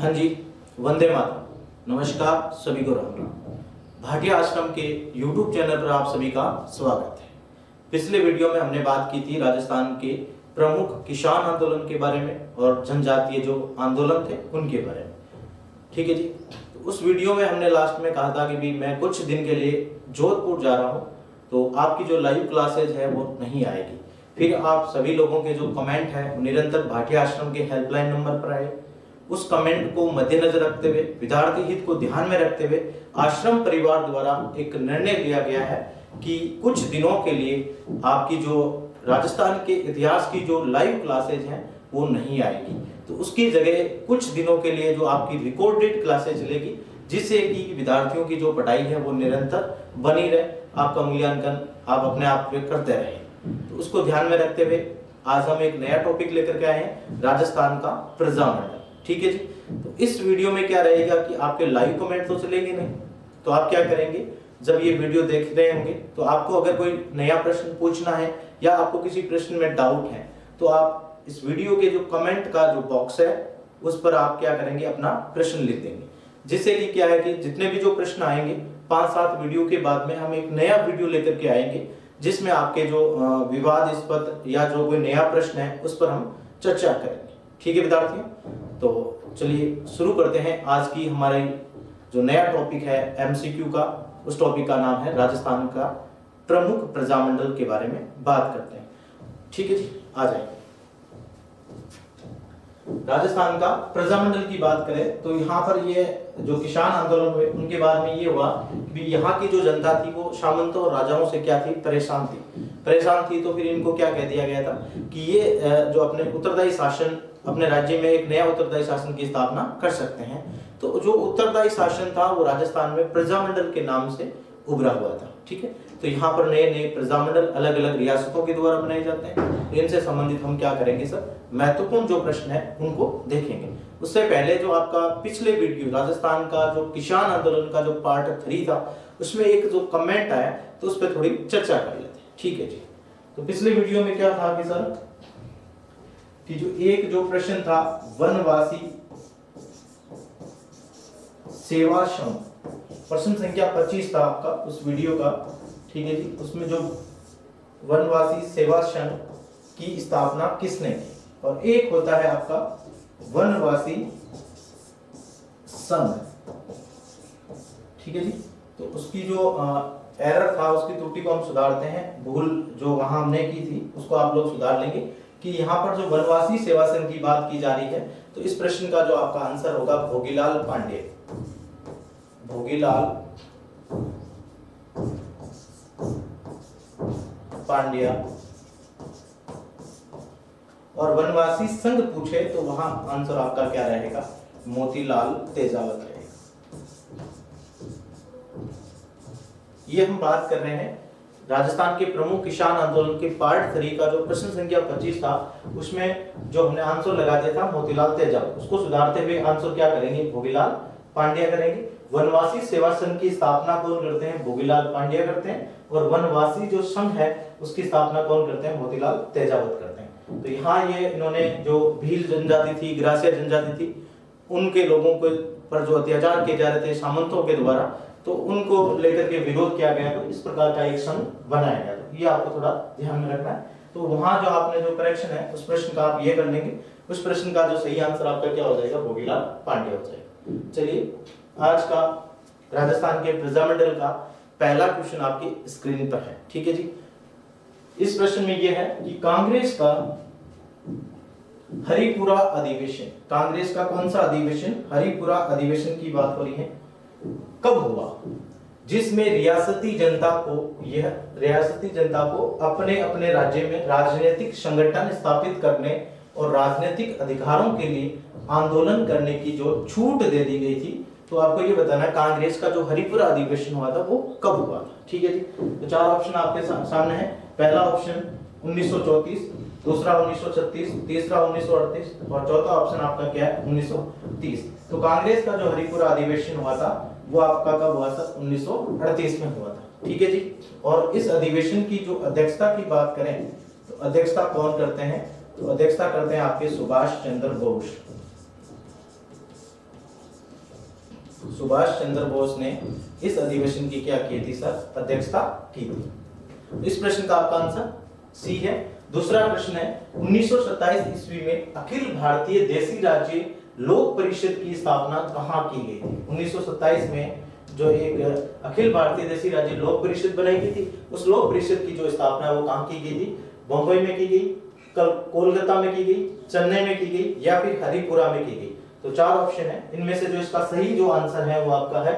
हाँ जी, वंदे मातरम। नमस्कार सभी को, राम राम। भाटिया आश्रम के YouTube चैनल पर आप सभी का स्वागत है। पिछले वीडियो में हमने बात की थी राजस्थान के प्रमुख किसान आंदोलन के बारे में और जनजातीय जो आंदोलन थे उनके बारे में। ठीक है जी। तो उस वीडियो में हमने लास्ट में कहा था कि भी मैं कुछ दिन के लिए जोधपुर जा रहा हूँ, तो आपकी जो लाइव क्लासेज है वो नहीं आएगी। फिर आप सभी लोगों के जो कमेंट है निरंतर भाटिया आश्रम के हेल्पलाइन नंबर पर आए। उस कमेंट को मद्देनजर रखते हुए, विद्यार्थी हित को ध्यान में रखते हुए आश्रम परिवार द्वारा एक निर्णय लिया गया है कि कुछ दिनों के लिए आपकी जो राजस्थान के इतिहास की जो लाइव क्लासेज हैं वो नहीं आएगी। तो उसकी जगह कुछ दिनों के लिए जो आपकी रिकॉर्डेड क्लासेज चलेगी, जिससे कि विद्यार्थियों की जो पढ़ाई है वो निरंतर बनी रहे, आपका मूल्यांकन आप अपने आप पे करते रहे। तो उसको ध्यान में रखते हुए आज हम एक नया टॉपिक लेकर के आए हैं, राजस्थान का प्रजामंडल। ठीक है जी। तो इस वीडियो में क्या रहेगा कि आपके लाइव कमेंट तो चलेंगे नहीं, तो आप क्या करेंगे, जब ये वीडियो देख रहे होंगे तो आपको अगर कोई नया प्रश्न पूछना है या आपको किसी प्रश्न में डाउट है तो आप इस वीडियो के जो कमेंट का जो बॉक्स है उस पर आप क्या करेंगे, अपना प्रश्न लिख देंगे। जिससे कि क्या है कि जितने भी जो प्रश्न आएंगे 5-7 वीडियो के बाद में हम एक नया वीडियो लेकर के आएंगे, जिसमें आपके जो विवादास्पद या जो कोई नया प्रश्न है उस पर हम चर्चा करेंगे। ठीक है विद्यार्थियों, तो चलिए शुरू करते हैं। आज की हमारी जो नया टॉपिक है एमसीक्यू का, उस टॉपिक का नाम है राजस्थान का प्रमुख प्रजामंडल के बारे में बात करते हैं। ठीक है जी, आ जाएंगे। राजस्थान का प्रजामंडल की बात करें तो यहाँ पर ये जो किसान आंदोलन हुए उनके बाद में ये हुआ कि यहाँ की जो जनता थी वो सामंतों और राजाओं से क्या थी, परेशान थी। तो फिर इनको क्या कह दिया गया था कि ये जो अपने उत्तरदायी शासन, अपने राज्य में एक नया उत्तरदायी शासन की स्थापना कर सकते हैं। तो जो उत्तरदायी शासन था वो राजस्थान में प्रजामंडल के नाम से उभरा हुआ था। ठीक है, तो यहाँ पर नए नए प्रजामंडल अलग अलग रियासतों के द्वारा बनाए जाते हैं। इनसे संबंधित हम क्या करेंगे सर, महत्वपूर्ण जो प्रश्न है उनको देखेंगे। उससे पहले जो आपका पिछले वीडियो राजस्थान का जो किसान आंदोलन का जो पार्ट 3 था उसमें एक जो कमेंट आया तो उस पर थोड़ी चर्चा कर लेते हैं। ठीक है जी। तो पिछले वीडियो में क्या था कि सर कि जो एक जो प्रश्न था वनवासी सेवाश्रम, प्रश्न संख्या 25 था आपका उस वीडियो का। ठीक है जी। उसमें जो वनवासी सेवाश्रम की स्थापना किसने की, और एक होता है आपका वनवासी संघ। ठीक है जी। तो उसकी जो एरर था, उसकी त्रुटि को हम सुधारते हैं। भूल जो वहां हमने की थी उसको आप लोग सुधार लेंगे कि यहाँ पर जो वनवासी सेवा संघ की बात की जा रही है, तो इस प्रश्न का जो आपका आंसर होगा भोगीलाल पांडे। भोगीलाल पांड्या। और वनवासी संघ पूछे तो वहां आंसर आपका क्या रहेगा, मोतीलाल तेजावत रहेगा। ये हम बात कर रहे हैं राजस्थान के प्रमुख किसान आंदोलन के पार्ट 3 का जो प्रश्न संख्या 25 था, उसमें जो हमने आंसर लगा दिया था मोतीलाल तेजावत, उसको सुधारते हुए आंसर क्या करेंगे, भोगीलाल पांड्या करेंगे। वनवासी सेवा संघ की स्थापना कौन करते हैं, भोगीलाल पांड्या करते हैं। और वनवासी जो संघ है उसकी स्थापना कौन करते हैं, मोतीलाल तेजावत करते हैं। तो यहाँ ये इन्होंने जो भील जनजाति थी, ग्रासिया जनजाति थी, उनके लोगों को पर जो अत्याचार किए जा रहे थे सामंतों के द्वारा, तो उनको लेकर के विरोध किया गया। तो इस प्रकार का एक संघ बनाया गया। तो ये आपको थोड़ा ध्यान में रखना है। तो वहां जो आपने जो करेक्शन है उस प्रश्न का आप ये कर लेंगे, उस प्रश्न का जो सही आंसर आपका क्या हो जाएगा, भोगीलाल पांड्या हो जाएगा। चलिए, आज का राजस्थान के प्रजामंडल का पहला क्वेश्चन आपकी स्क्रीन पर है। ठीक है जी। इस प्रश्न में यह है कि कांग्रेस का हरिपुरा अधिवेशन, कांग्रेस का कौन सा अधिवेशन, हरिपुरा अधिवेशन की बात हो रही है, कब हुआ, जिसमें रियासती जनता को अपने अपने राज्य में राजनीतिक संगठन स्थापित करने और राजनीतिक अधिकारों के लिए आंदोलन करने की जो छूट दे दी गई थी। तो आपको ये बताना है कांग्रेस का जो हरिपुरा अधिवेशन हुआ था वो कब हुआ था। ठीक है जी। तो 4 ऑप्शन आपके सामने है। पहला ऑप्शन 1934, दूसरा 1936, तीसरा 1938 और चौथा ऑप्शन आपका क्या है, 1930। तो कांग्रेस का जो हरिपुरा अधिवेशन हुआ था वो आपका कब हुआ था, 1938 में हुआ था। ठीक है जी। और इस अधिवेशन की जो अध्यक्षता की बात करें तो अध्यक्षता कौन करते हैं, तो अध्यक्षता करते हैं आपके सुभाष चंद्र बोस। सुभाष चंद्र बोस ने इस अधिवेशन की क्या की थी सर? अध्यक्षता की थी। इस प्रश्न का आपका आंसर सी है। दूसरा प्रश्न है 1927 ईस्वी में अखिल भारतीय देसी राज्य लोक परिषद की स्थापना कहाँ की गई थी? 1927 में जो एक अखिल भारतीय देसी राज्य लोक परिषद बनाई गई थी, उस लोक परिषद की जो स्थापना है वो कहाँ की गई थी? बंबई में की गई, कोलकाता में की गई, चेन्नई में की गई या फिर हरिपुरा में की गई? तो चार ऑप्शन है, इनमें से जो इसका सही जो आंसर है वो आपका है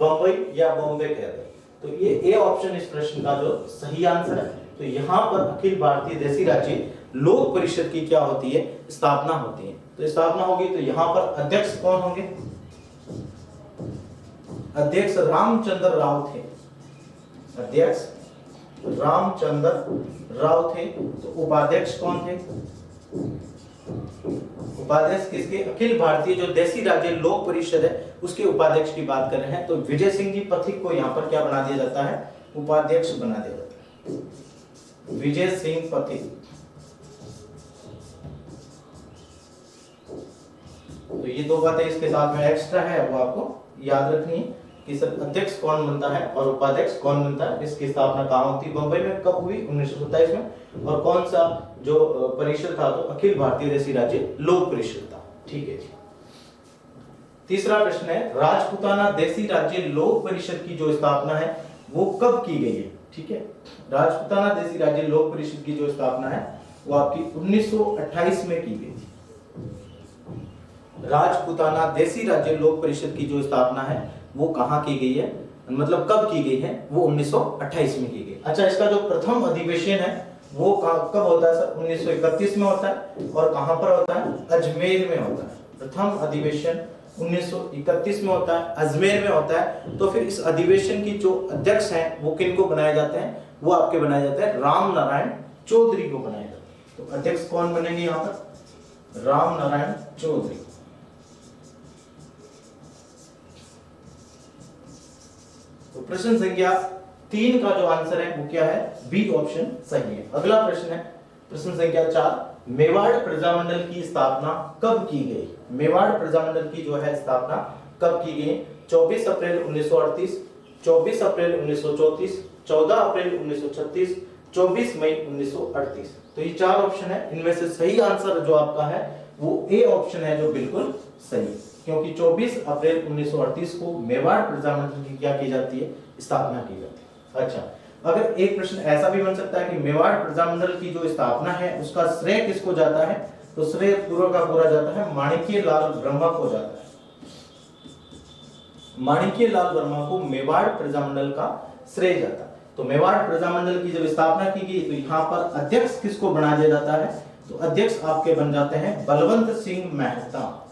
बंबई या बॉम्बे कह दे। तो ये ए ऑप्शन इस प्रश्न का जो सही आंसर है। तो यहाँ पर अखिल भारतीय देसी राज्य लोक परिषद की क्या होती है? स्थापना होती है। तो स्थापना होगी तो यहाँ पर अध्यक्ष कौन होंगे? अध्यक्ष रामचंद्र राव थे। अध्यक्ष रामचंद्र राव थे। तो उपाध्यक्ष कौन थे? उपाध्यक्ष किसके? अखिल भारतीय जो देसी राज्य लोक परिषद है उसके उपाध्यक्ष की बात कर रहे हैं। तो विजय सिंह जी पथिक को यहाँ पर क्या बना दिया जाता है? उपाध्यक्ष बना दिया जाता है। विजय सिंह पथिक। तो ये दो बातें इसके साथ में एक्स्ट्रा है वो आपको याद रखनी है कि सर अध्यक्ष कौन बनता है और उपाध्यक्ष कौन बनता है। इसकी स्थापना कहाँ होती है? बंबई में कब हुई? 1927 में। और कौन सा जो परिषद था? तो अखिल भारतीय देसी राज्य लोक परिषद था। ठीक है जी। तीसरा प्रश्न है राजपूताना देसी राज्य लोक परिषद की जो स्थापना है वो कब की गई है? ठीक है, राजपूताना देसी राज्य लोक परिषद की जो स्थापना है वो आपकी 1928 में की गई थी। राजपूताना देसी राज्य लोक परिषद की जो स्थापना है वो कहाँ की गई है, मतलब कब की गई है? वो 1928 में की गई। अच्छा, इसका जो प्रथम अधिवेशन है वो कब होता है सर? 1931 में होता है। और कहाँ पर होता है? अजमेर में होता है। प्रथम अधिवेशन 1931 में होता है, अजमेर में होता है। तो फिर इस अधिवेशन की जो अध्यक्ष हैं वो किनको बनाए जाते हैं? वो आपके बनाए जाते हैं राम नारायण चौधरी को बनाया जाता है। तो अध्यक्ष कौन बनेंगे यहाँ पर? राम नारायण चौधरी। तो प्रश्न संख्या 3 का जो आंसर है वो क्या है? बी ऑप्शन सही है। अगला प्रश्न है प्रश्न संख्या 4, मेवाड़ प्रजामंडल की स्थापना कब की गई? मेवाड़ प्रजामंडल की जो है स्थापना कब की गई? 24 अप्रैल 1938, 24 अप्रैल 1934, 14 अप्रैल 1936, 24 मई 1938। तो ये चार ऑप्शन है, इनमें से सही आंसर जो आपका है वो ए ऑप्शन है जो बिल्कुल सही, क्योंकि 24 अप्रैल 1938 को मेवाड़ प्रजामंडल की क्या की जाती है? स्थापना की जाती है। अच्छा, अगर एक प्रश्न ऐसा भी बन सकता है कि मेवाड़ प्रजामंडल की जो स्थापना है उसका श्रेय किसको जाता है? तो श्रेय पूरा का पूरा जाता है माणिक्य लाल वर्मा को जाता है। माणिक्य लाल वर्मा को मेवाड़ प्रजामंडल का श्रेय जाता है। तो मेवाड़ प्रजामंडल की जब स्थापना की गई तो यहाँ पर अध्यक्ष किसको बना दिया जाता है? तो अध्यक्ष आपके बन जाते हैं बलवंत सिंह मेहता।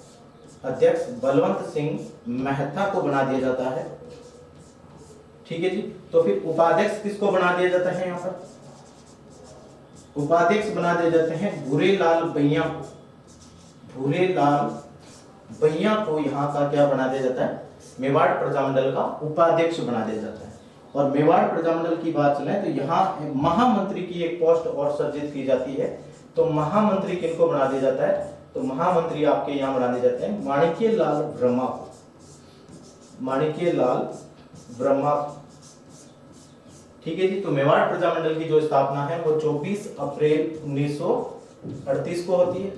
अध्यक्ष बलवंत सिंह मेहता को बना दिया जाता है। ठीक है जी। तो फिर उपाध्यक्ष किसको बना दिया जाता है? यहाँ पर उपाध्यक्ष बना दिए जाते हैं भूरेलाल भैया को। भूरेलाल भैया को यहाँ का क्या बना दिया जाता है? मेवाड़ प्रजामंडल का उपाध्यक्ष बना दिया जाता है। और मेवाड़ प्रजामंडल की बात चले तो यहाँ महामंत्री की एक पोस्ट और सृजित की जाती है। तो महामंत्री किनको बना दिया जाता है? तो महामंत्री आपके यहाँ बना दिए जाते हैं माणिक्य लाल वर्मा को। माणिक्य लाल वर्मा। ठीक है जी। तो मेवाड़ प्रजामंडल की जो स्थापना है वो 24 अप्रैल 1938 को होती है।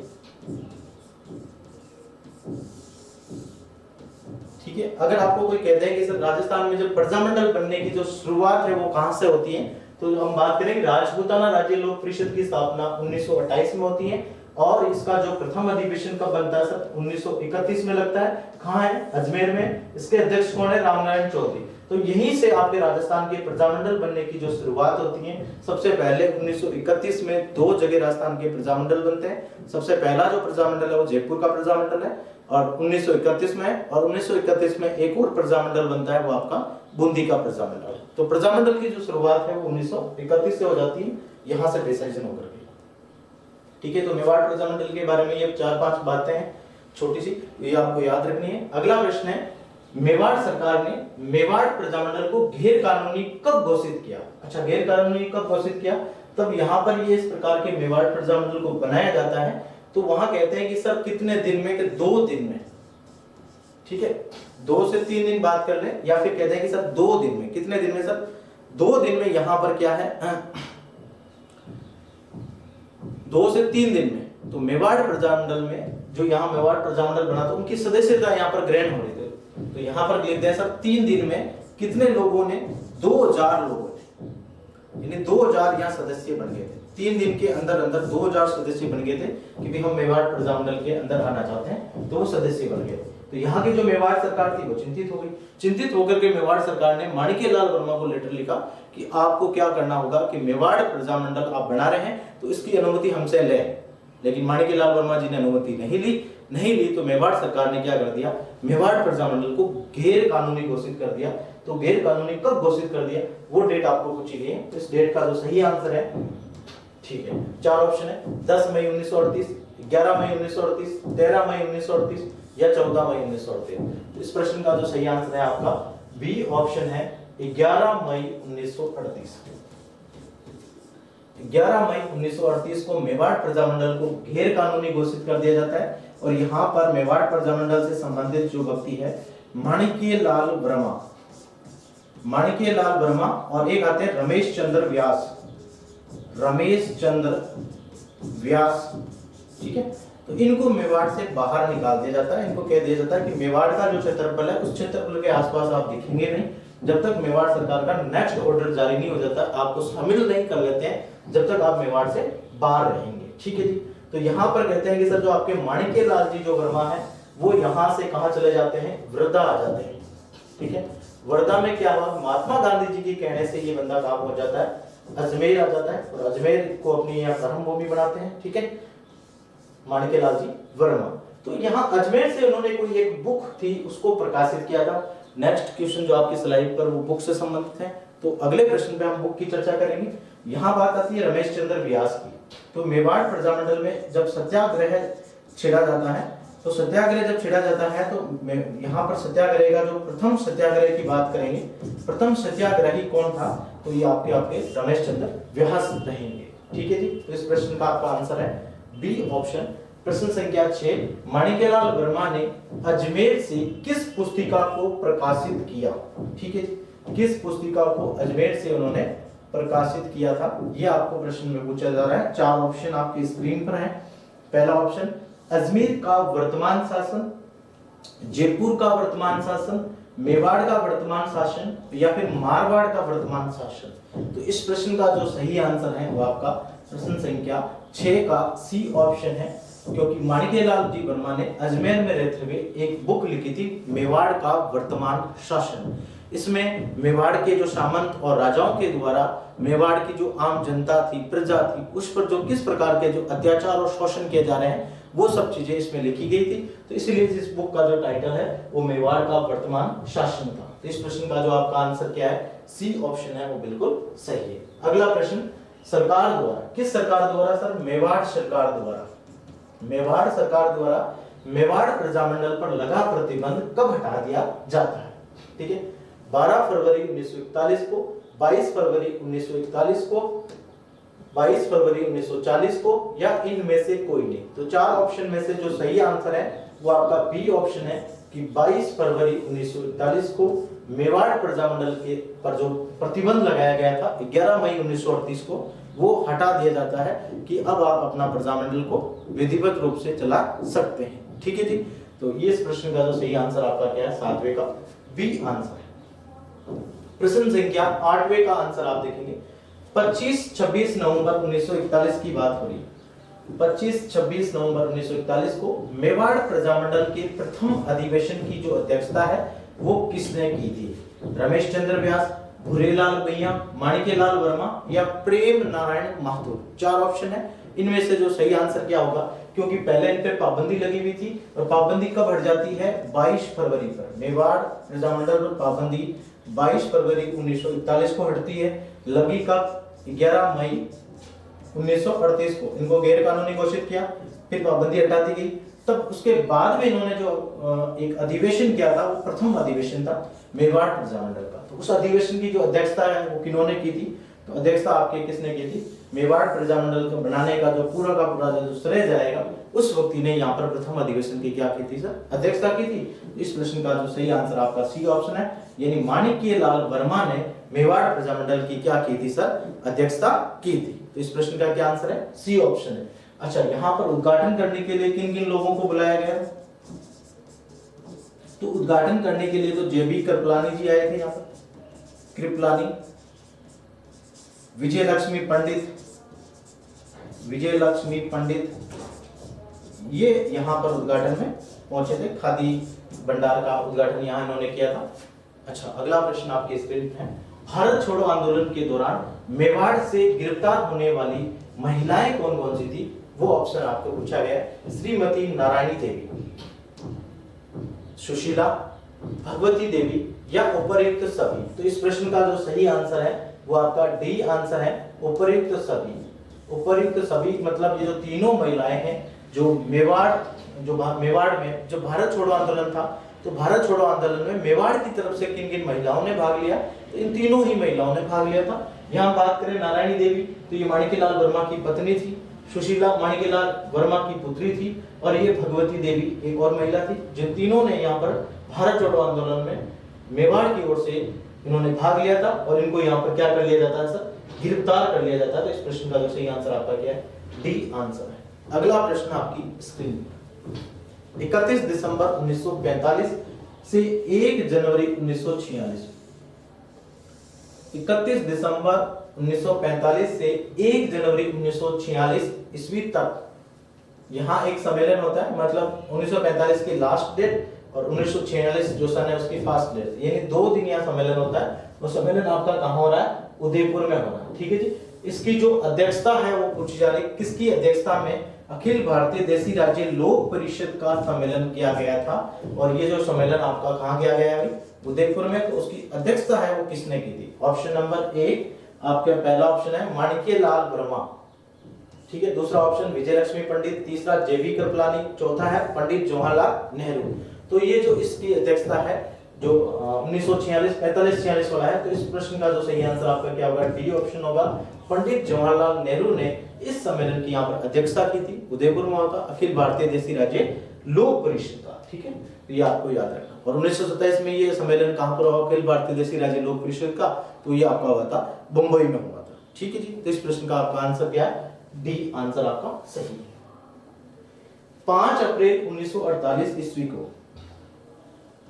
ठीक है। अगर आपको कोई कहते हैं कि सर राजस्थान में जो प्रजामंडल बनने की जो शुरुआत है वो कहां से होती है, तो हम बात करेंगे राजपूताना राज्य लोक परिषद की स्थापना 1928 में होती है। और इसका जो प्रथम अधिवेशन कब बनता है सर? 1931 में लगता है। कहाँ है? अजमेर में। इसके अध्यक्ष कौन है? रामनारायण चौधरी। तो यहीं से आपके राजस्थान के प्रजामंडल बनने की जो शुरुआत होती है। सबसे पहले 1931 में दो जगह राजस्थान के प्रजामंडल बनते हैं। सबसे पहला जो प्रजामंडल है वो जयपुर का प्रजामंडल है और 1931 में है। और 1931 में एक और प्रजामंडल बनता है वो आपका बूंदी का प्रजामंडल। तो प्रजामंडल की जो शुरुआत है वो 1931 से हो जाती है, यहाँ से डिसाइजन होकर के। ठीक है। तो मेवाड़ प्रजामंडल के बारे में ये 4-5 बातें हैं छोटी सी, ये आपको याद रखनी है। अगला प्रश्न है मेवाड़ सरकार ने मेवाड़ प्रजामंडल को गैर कानूनी कब घोषित किया? अच्छा, गैर कानूनी कब घोषित किया? तब यहाँ पर ये इस प्रकार के मेवाड़ प्रजामंडल को बनाया जाता है। तो वहां कहते हैं कि सर कितने दिन में? कि 2 दिन में। ठीक है, 2 से 3 दिन बात कर ले, या फिर कहते हैं कि सर 2 दिन में, कितने दिन में सर, 2 दिन में यहां पर क्या है 2 से 3 दिन में। तो मेवाड़ प्रजामंडल में जो यहाँ मेवाड़ प्रजामंडल बना था उनकी सदस्यता यहाँ पर ग्रहण हो रही थी। तो यहाँ पर लिखते हैं सर 3 दिन में कितने लोगों ने, 2000 लोगों ने, यानी 2000 यहाँ सदस्य बन गए थे। 3 दिन के अंदर अंदर 2000 सदस्य बन गए थे कि भाई हम मेवाड़ प्रजामंडल के अंदर आना चाहते हैं, तो वो सदस्य बन गए। तो यहाँ की जो मेवाड़ सरकार थी वो चिंतित हो गई। चिंतित होकर के मेवाड़ सरकार ने माणिक्यलाल वर्मा को लेटर लिखा कि आपको क्या करना होगा कि मेवाड़ प्रजामंडल आप बना रहे हैं तो इसकी अनुमति हमसे लें। लेकिन माणिक्यलाल वर्मा जी ने अनुमति नहीं ली तो मेवाड़ सरकार ने क्या कर दिया, मेवाड़ प्रजामंडल को गैर कानूनी घोषित कर दिया। तो गैर कानूनी कब घोषित कर दिया वो डेट आपको पूछी गई है। तो इस डेट का जो सही आंसर है, ठीक है, 4 ऑप्शन है, 10 मई 1938, 11 मई 1938, 13 मई 1938 या 14 मई 1938। तो इस प्रश्न का जो सही आंसर है आपका बी ऑप्शन है 11 मई 1938। 11 मई 1938 को मेवाड़ प्रजामंडल को गैर कानूनी घोषित कर दिया जाता है। और यहाँ पर मेवाड़ प्रजामंडल से संबंधित जो व्यक्ति है माणिक्यलाल वर्मा और एक आते हैं रमेश चंद्र व्यास, ठीक है। तो इनको मेवाड़ से बाहर निकाल दिया जाता है। इनको कह दिया जाता है कि मेवाड़ का जो क्षेत्रफल है उस क्षेत्रफल के आसपास आप दिखेंगे नहीं जब तक मेवाड़ सरकार का नेक्स्ट ऑर्डर जारी नहीं हो जाता, आपको शामिल नहीं कर लेते हैं जब तक आप मेवाड़ से बाहर रहेंगे, ठीक है जी। तो यहाँ पर कहते हैं कि सर जो आपके माणिक्यलाल जी जो वर्मा है वो यहाँ से कहाँ चले जाते हैं, वर्धा आ जाते हैं, ठीक है। वर्धा में क्या हुआ, महात्मा गांधी जी के कहने से ये बंदा कहाँ पहुंच जाता है, अजमेर आ जाता है। और अजमेर को अपनी यहाँ कर्म भूमि बनाते हैं, ठीक है, माणिक्यलाल जी वर्मा। तो यहाँ अजमेर से उन्होंने कोई एक बुक थी उसको प्रकाशित किया था। नेक्स्ट क्वेश्चन जो आपकी स्लाइड पर वो बुक से संबंधित है, तो अगले प्रश्न पे हम बुक की चर्चा करेंगे। यहाँ बात आती है रमेश चंद्र व्यास की। तो मेवाड़ प्रजामंडल में जब सत्याग्रह छेड़ा जाता है, तो सत्याग्रह जब छेड़ा जाता है तो यहाँ पर सत्याग्रह का जो प्रथम सत्याग्रह की बात करेंगे, प्रथम सत्याग्रही कौन था, तो ये आपके रमेश चंद्र व्यास रहेंगे, ठीक है जी। तो इस प्रश्न का आपका आंसर है बी ऑप्शन। प्रश्न संख्या 6, माणिक्यलाल वर्मा ने अजमेर से किस पुस्तिका को प्रकाशित किया, ठीक है, किस पुस्तिका को अजमेर से उन्होंने प्रकाशित किया था, ये आपको प्रश्न में पूछा जा रहा है। 4 ऑप्शन आपकी स्क्रीन पर हैं। पहला ऑप्शन अजमेर का वर्तमान शासन, जयपुर का वर्तमान शासन, मेवाड़ का वर्तमान शासन या फिर मारवाड़ का वर्तमान शासन। तो इस प्रश्न का जो सही आंसर है वो आपका प्रश्न संख्या 6 का सी ऑप्शन है, क्योंकि माणिक्यलाल जी वर्मा ने अजमेर में रहते हुए एक बुक लिखी थी मेवाड़ का वर्तमान शासन। इसमें मेवाड़ के जो सामंत और राजाओं के द्वारा मेवाड़ की जो आम जनता थी, प्रजा थी, उस पर जो किस प्रकार के जो अत्याचार और शोषण किए जा रहे हैं वो सब चीजें इसमें लिखी गई थी। तो इसलिए इस बुक का जो टाइटल है वो मेवाड़ का वर्तमान शासन था। तो इस प्रश्न का जो आपका आंसर क्या है, सी ऑप्शन है, वो बिल्कुल सही है। अगला प्रश्न, सरकार द्वारा, किस सरकार द्वारा सर, मेवाड़ सरकार द्वारा, मेवाड़ सरकार द्वारा मेवाड़ प्रजामंडल पर लगा प्रतिबंध कब हटा दिया जाता है, ठीक है। 12 फरवरी 1941 को, 22 फरवरी 1941 को, 22 फरवरी 1940 को या इनमें से कोई नहीं। तो 4 ऑप्शन में से जो सही आंसर है वो आपका बी ऑप्शन है कि 22 फरवरी 1941 को मेवाड़ प्रजामंडल के पर जो प्रतिबंध लगाया गया था 11 मई 1938 को, वो हटा दिया जाता है कि अब आप अपना प्रजामंडल को विधिवत रूप से चला सकते हैं, ठीक है जी। तो ये इस प्रश्न का जो सही आंसर आपका क्या है, 7वें का बी आंसर है। प्रश्न संख्या 8वें का आंसर आप देखेंगे, 25-26 नवंबर 1941 की बात हो रही है। 25-26 नवंबर 1941 को मेवाड़ प्रजामंडल के प्रथम अधिवेशन की जो अध्यक्षता है वो किसने की थी, रमेश चंद्र व्यास, भूरेलाल भैया, माणिक्यलाल वर्मा या प्रेम नारायण महतो। 4 ऑप्शन है, इनमें से जो सही आंसर क्या होगा, क्योंकि पहले इन पे पाबंदी लगी हुई थी और पाबंदी कब हट जाती है, 22 फरवरी पर। मेवाड़ प्रजामंडल पर पाबंदी 22 फरवरी 1941 को हटती है, लगी कब, 11 मई 1938 को इनको गैर कानूनी घोषित किया, फिर पाबंदी हटा दी गई। तब उसके बाद में इन्होंने जो एक अधिवेशन किया था वो प्रथम अधिवेशन था मेवाड़ प्रजामंडल का। तो उस अधिवेशन की जो अध्यक्षता है वो किन्होंने की थी, तो अध्यक्षता आपके किसने की थी? मेवाड़ प्रजामंडल को बनाने का जो पूरा का पूरा जो श्रेय जाएगा उस व्यक्ति ने यहाँ पर प्रथम अधिवेशन की क्या की थी सर? अध्यक्षता की थी। तो इस प्रश्न का जो सही आंसर आपका सी ऑप्शन है, यानी माणिक्य लाल वर्मा ने मेवाड़ प्रजामंडल की क्या की थी सर? अध्यक्षता की थी। तो इस प्रश्न का क्या आंसर है? सी ऑप्शन है। अच्छा, यहाँ पर उद्घाटन करने के लिए किन किन लोगों को बुलाया गया? तो उद्घाटन करने के लिए तो जेबी कृपलानी जी आए थे यहाँ पर, कृपलानी, विजय लक्ष्मी पंडित ये यहाँ पर उद्घाटन में पहुंचे थे। खादी भंडार का उद्घाटन यहाँ इन्होंने किया था। अच्छा, अगला प्रश्न आपके स्क्रीन पे है, भारत छोड़ो आंदोलन के दौरान मेवाड़ से गिरफ्तार होने वाली महिलाएं कौन कौन सी थी? वो ऑप्शन आपको पूछा गया है। श्रीमती नारायणी देवी, सुशीला, भगवती देवी या उपयुक्त सभी। तो इस प्रश्न का जो सही आंसर है वो आपका डी आंसर है, उपयुक्त सभी। उपयुक्त सभी मतलब ये जो तीनों महिलाएं हैं जो मेवाड़ में जो भारत छोड़ो आंदोलन था, तो भारत छोड़ो आंदोलन में मेवाड़ की तरफ से किन किन महिलाओं ने भाग लिया? तो इन तीनों ही महिलाओं ने भाग लिया था। यहाँ बात करें नारायणी देवी, तो ये माणिक्यलाल वर्मा की पत्नी थी, सुशीला माणिक्यलाल वर्मा की पुत्री थी, और ये भगवती देवी एक और महिला थी, जिन तीनों ने यहाँ पर भारत छोड़ो आंदोलन में मेवाड़ की ओर से इन्होंने भाग लिया था, और इनको यहाँ पर क्या कर लिया जाता है सर? गिरफ्तार कर लिया जाता है। तो इस प्रश्न का जो सही आंसर आपका क्या है? डी आंसर है। अगला प्रश्न आपकी स्क्रीन पर, 31 दिसंबर 1945 से 1 जनवरी 1946, 31 दिसंबर 1945 से 1 जनवरी 1946 ईस्वी तक यहाँ एक सम्मेलन होता है। मतलब 1945 की लास्ट डेट और 1946 जो सन है उसकी फर्स्ट डेट, यानी 2 दिन यहाँ सम्मेलन होता है। वो सम्मेलन आपका कहाँ हो रहा है? उदयपुर में हो रहा है। ठीक है जी। इसकी जो अध्यक्षता है वो पूछी जा रही है, किसकी अध्यक्षता में? अखिल भारतीय देसी राज्य लोक परिषद का सम्मेलन किया गया था, और ये जो सम्मेलन आपका कहाँ किया गया है? उदयपुर में। तो उसकी अध्यक्षता है वो किसने की थी? ऑप्शन नंबर ए आपका पहला ऑप्शन है माणिक्य लाल वर्मा, ठीक है। दूसरा ऑप्शन विजय लक्ष्मी पंडित, तीसरा जेबी कृपलानी, चौथा है पंडित जवाहरलाल नेहरू। तो ये जो इसकी अध्यक्षता है जो 1946 45-46 वाला है, तो इस प्रश्न का जो सही आंसर आपका क्या होगा? डी ऑप्शन होगा। पंडित जवाहरलाल नेहरू ने इस सम्मेलन की यहाँ पर अध्यक्षता की थी। उदयपुर में होता अखिल भारतीय देसी राज्य लोक परिषद का, ठीक है। तो ये आपको याद रखना। और 1927 में ये सम्मेलन कहाँ पर हुआ? अखिल भारतीय देसी राज्य लोक परिषद का, तो ये आपका हुआ था मुंबई में हुआ था, ठीक है जी। तो इस प्रश्न का आपका आंसर क्या है? डी आंसर आपका सही है। 5 अप्रैल 1948 ईस्वी को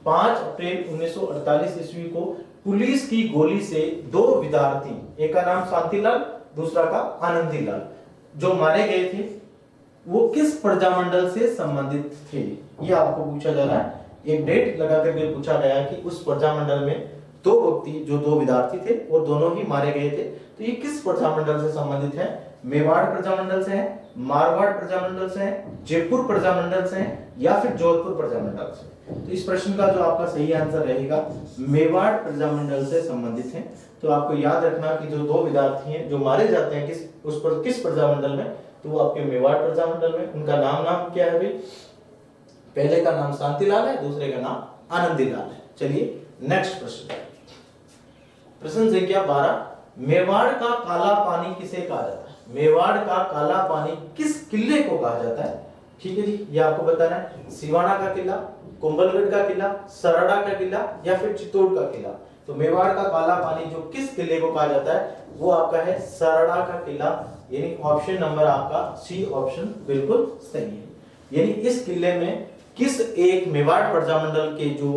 5 अप्रैल 1948 ईस्वी को पुलिस की गोली से 2 विद्यार्थी, एक का नाम शांतिलाल, दूसरा का आनंदीलाल, जो मारे गए थे, वो किस प्रजामंडल से संबंधित थे? ये आपको पूछा जा रहा है। एक डेट लगा करके पूछा गया कि उस प्रजामंडल में 2 व्यक्ति जो 2 विद्यार्थी थे और दोनों ही मारे गए थे, तो ये किस प्रजामंडल से संबंधित है? मेवाड़ प्रजामंडल से है, मारवाड़ प्रजामंडल से है, जयपुर प्रजामंडल से है, या फिर जोधपुर प्रजामंडल से? तो इस प्रश्न का जो आपका सही आंसर रहेगा मेवाड़ प्रजामंडल से संबंधित है। तो आपको याद रखना कि जो 2 विद्यार्थी हैं जो मारे जाते हैं किस प्रजामंडल में, तो वो आपके मेवाड़ प्रजामंडल में। उनका नाम क्या है भाई? पहले का नाम शांतिलाल है, दूसरे का नाम आनंदीलाल है। चलिए नेक्स्ट प्रश्न, प्रश्न संख्या 12, मेवाड़ का काला पानी किसे कहा जाता है? मेवाड़ का काला पानी किस किले को कहा जाता है? ठीक है जी, ये आपको बताना है। सिवाना का किला, कुंभलगढ़ का किला, सरड़ा का किला, या फिर चित्तौड़ का किला? तो मेवाड़ का काला पानी जो किस किले को कहा जाता है वो आपका है सरड़ा का किला, यानी ऑप्शन नंबर आपका सी ऑप्शन बिल्कुल सही है। यानी इस किले में किस एक मेवाड़ प्रजामंडल के जो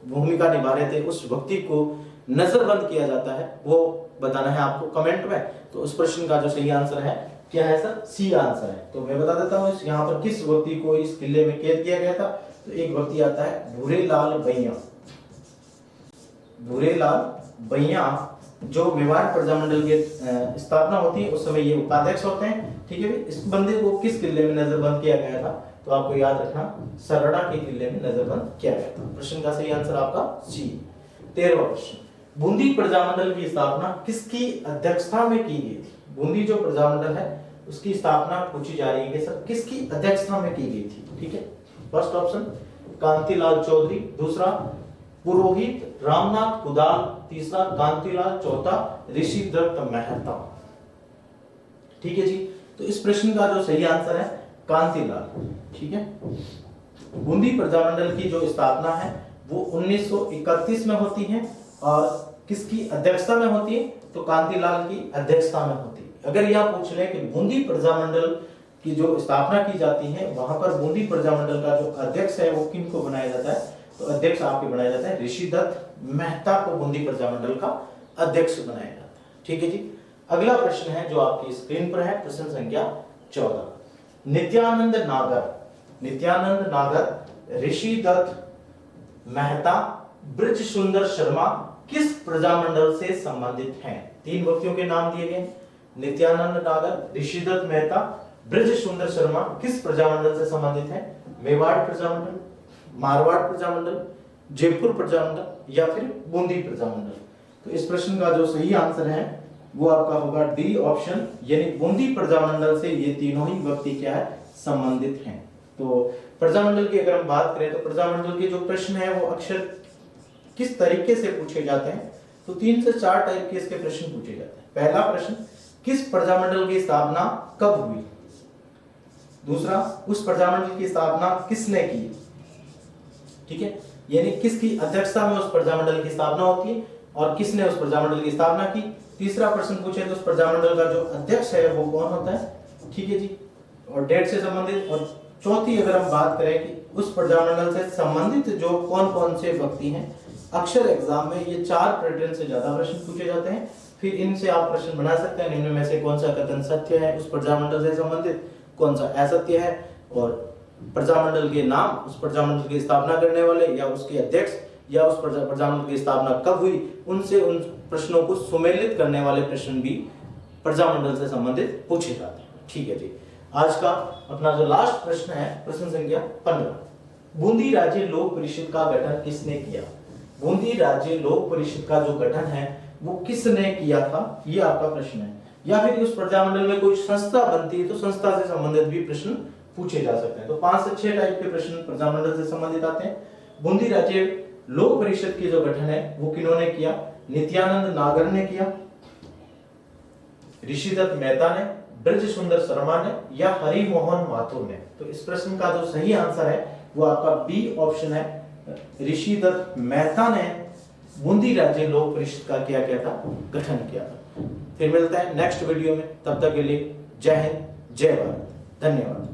भूमिका निभा रहे थे उस व्यक्ति को नजरबंद किया जाता है, वो बताना है आपको कमेंट में। तो उस प्रश्न का जो सही आंसर है क्या है सर? सी आंसर है। तो मैं बता देता हूँ यहाँ पर किस व्यक्ति को इस किले में कैद किया गया था। तो एक व्यक्ति आता है भूरेलाल भैया। भूरेलाल भैया जो मेवाड़ प्रजामंडल की स्थापना होती है उस समय ये उपाध्यक्ष होते हैं, ठीक है। इस बंदे को किस किले में नजरबंद किया गया था? तो आपको याद रखना सरड़ा के किले में नजरबंद किया गया था। प्रश्न का सही आंसर आपका सी। 13वां प्रश्न, बूंदी प्रजामंडल की स्थापना किसकी अध्यक्षता में की गई थी? बूंदी जो प्रजामंडल है उसकी स्थापना पूछी जा रही है कि सर किसकी अध्यक्षता में की गई थी, ठीक है। फर्स्ट ऑप्शन कांतिलाल चौधरी, दूसरा पुरोहित रामनाथ कुदाल, तीसरा कांतिलाल, चौथा ऋषिदत्त मेहता। ठीक है जी, तो इस प्रश्न का जो सही आंसर है कांतिलाल। ठीक है, बूंदी प्रजामंडल की जो स्थापना है वो 1931 में होती है और किसकी अध्यक्षता में होती है? तो कांतिलाल की अध्यक्षता में होती है। अगर यह पूछ ले कि बूंदी प्रजामंडल की जो स्थापना की जाती है वहां पर बूंदी प्रजामंडल का जो अध्यक्ष है वो किन को बनाया जाता है? तो अध्यक्ष आपके बनाया जाता है ऋषिदत्त मेहता को बूंदी प्रजामंडल का अध्यक्ष बनाया जाता है। ठीक है जी, अगला प्रश्न है जो आपकी स्क्रीन पर है, प्रश्न संख्या 14। नित्यानंद नागर, ऋषिदत्त मेहता, ब्रज सुंदर शर्मा किस प्रजामंडल से संबंधित हैं? तीन व्यक्तियों के नाम दिए गए, नित्यानंद नागर, ऋषिदत्त मेहता, ब्रज सुंदर शर्मा किस प्रजामंडल से संबंधित हैं? मेवाड़ प्रजामंडल, मारवाड़ प्रजामंडल, जयपुर प्रजामंडल या फिर बूंदी प्रजामंडल? तो इस प्रश्न का जो सही आंसर है वो आपका होगा डी ऑप्शन, यानी बूंदी प्रजामंडल से ये तीनों ही व्यक्ति क्या है? संबंधित हैं। तो प्रजामंडल की अगर हम बात करें तो प्रजामंडल के जो प्रश्न है वो अक्सर किस तरीके से पूछे जाते हैं? तो 3 से 4 टाइप के इसके प्रश्न पूछे जाते हैं। पहला प्रश्न, किस प्रजामंडल की स्थापना कब हुई? दूसरा, उस प्रजामंडल की स्थापना किसने की? ठीक है, यानी किसकी अध्यक्षता में उस प्रजामंडल की स्थापना होती है और किसने उस प्रजामंडल की स्थापना की? तीसरा प्रश्न पूछे तो उस प्रजामंडल का जो अध्यक्ष है वो कौन होता है? ठीक है जी, और डेट से संबंधित। और चौथी अगर हम बात करें कि उस प्रजामंडल से संबंधित जो कौन कौन से व्यक्ति हैं, अक्सर एग्जाम में ये 4 पैटर्न से ज्यादा प्रश्न पूछे जाते हैं, फिर इनसे आप प्रश्न बना सकते हैं। इनमें से कौन सा कथन सत्य है उस प्रजामंडल से संबंधित, कौन सा असत्य है, और प्रजामंडल के नाम, उस प्रजामंडल की स्थापना करने वाले या उसके अध्यक्ष या उस प्रजामंडल की स्थापना कब हुई, उनसे उन प्रश्नों को सुमेलित करने वाले प्रश्न भी प्रजामंडल से संबंधित पूछे जाते हैं। ठीक है जी, आज का अपना जो लास्ट प्रश्न है, प्रश्न संख्या 15। बूंदी राज्य लोक परिषद का गठन किसने किया? बूंदी राज्य लोक परिषद का जो गठन है वो किसने किया था, ये आपका प्रश्न है। या फिर उस प्रजामंडल में कोई संस्था बनती है तो संस्था से संबंधित भी प्रश्न पूछे जा सकते हैं। तो 5 से 6 टाइप के प्रश्न प्रजामंडल से संबंधित आते हैं। बूंदी राज्य लोक परिषद की जो गठन है वो किन्होंने किया? नित्यानंद नागर ने किया, ऋषिदत्त मेहता ने, ब्रज सुंदर शर्मा ने या हरिमोहन माथुर ने? तो इस प्रश्न का जो सही आंसर है वो आपका बी ऑप्शन है, ऋषिदत्त मेहता ने बूंदी राज्य लोक परिषद का क्या था? गठन किया था। फिर मिलता है नेक्स्ट वीडियो में, तब तक के लिए जय हिंद, जय भारत, धन्यवाद।